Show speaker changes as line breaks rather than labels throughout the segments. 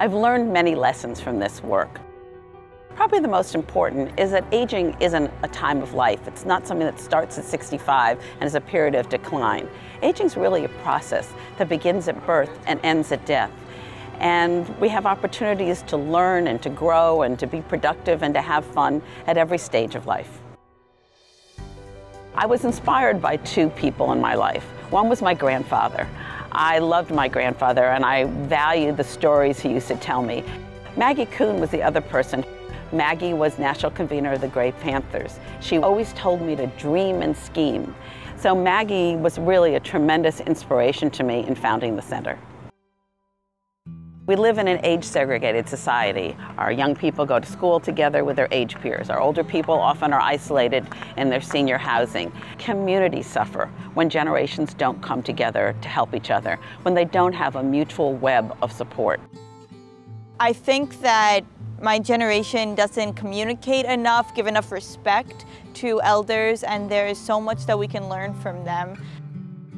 I've learned many lessons from this work. Probably the most important is that aging isn't a time of life. It's not something that starts at 65 and is a period of decline. Aging is really a process that begins at birth and ends at death. And we have opportunities to learn and to grow and to be productive and to have fun at every stage of life. I was inspired by two people in my life. One was my grandfather. I loved my grandfather and I valued the stories he used to tell me. Maggie Kuhn was the other person. Maggie was national convener of the Gray Panthers. She always told me to dream and scheme. So Maggie was really a tremendous inspiration to me in founding the center. We live in an age-segregated society. Our young people go to school together with their age peers. Our older people often are isolated in their senior housing. Communities suffer when generations don't come together to help each other, when they don't have a mutual web of support.
I think that my generation doesn't communicate enough, give enough respect to elders, and there is so much that we can learn from them.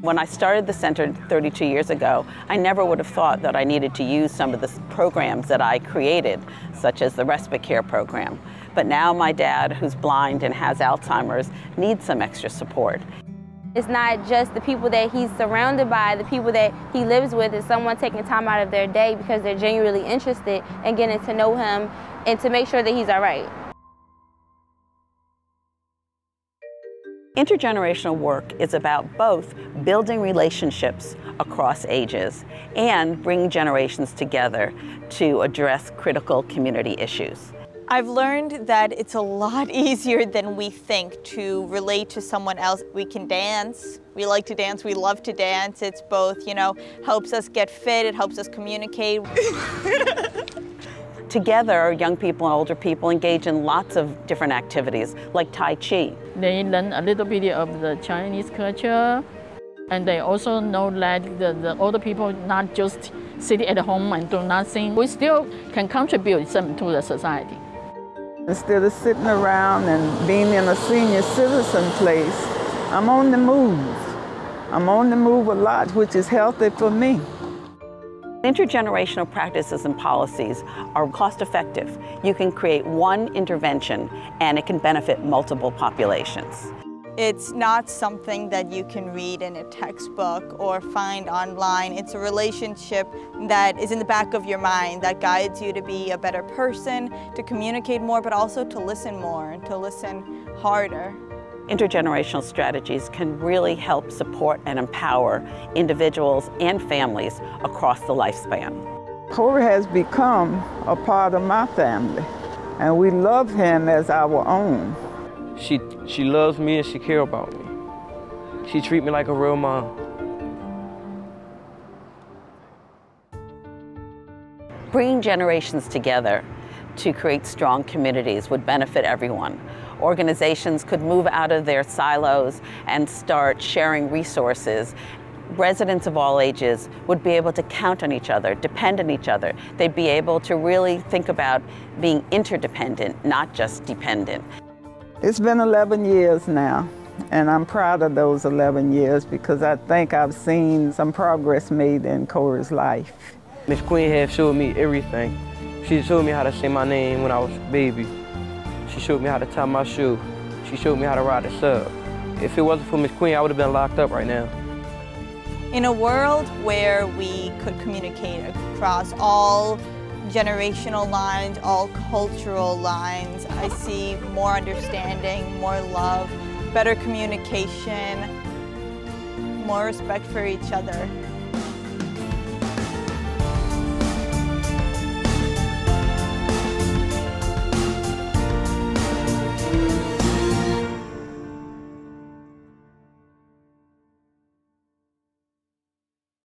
When I started the center 32 years ago, I never would have thought that I needed to use some of the programs that I created, such as the respite care program. But now my dad, who's blind and has Alzheimer's, needs some extra support.
It's not just the people that he's surrounded by, the people that he lives with, is someone taking time out of their day because they're genuinely interested in getting to know him and to make sure that he's all right.
Intergenerational work is about both building relationships across ages and bringing generations together to address critical community issues.
I've learned that it's a lot easier than we think to relate to someone else. We can dance. We like to dance. We love to dance. It's both, helps us get fit. It helps us communicate.
Together, young people and older people engage in lots of different activities, like Tai Chi.
They learn a little bit of the Chinese culture, and they also know that the older people not just sit at home and do nothing. We still can contribute something to the society.
Instead of sitting around and being in a senior citizen place, I'm on the move. I'm on the move a lot, which is healthy for me.
Intergenerational practices and policies are cost-effective. You can create one intervention and it can benefit multiple populations.
It's not something that you can read in a textbook or find online. It's a relationship that is in the back of your mind that guides you to be a better person, to communicate more, but also to listen more and to listen harder.
Intergenerational strategies can really help support and empower individuals and families across the lifespan.
Corey has become a part of my family, and we love him as our own.
She loves me and she cares about me. She treats me like a real mom.
Bringing generations together to create strong communities would benefit everyone. Organizations could move out of their silos and start sharing resources. Residents of all ages would be able to count on each other, depend on each other. They'd be able to really think about being interdependent, not just dependent.
It's been 11 years now, and I'm proud of those 11 years because I think I've seen some progress made in Corey's life.
Miss Queen have showed me everything. She showed me how to say my name when I was a baby. She showed me how to tie my shoe. She showed me how to ride a sub. If it wasn't for Miss Queen, I would have been locked up right now.
In a world where we could communicate across all generational lines, all cultural lines, I see more understanding, more love, better communication, more respect for each other.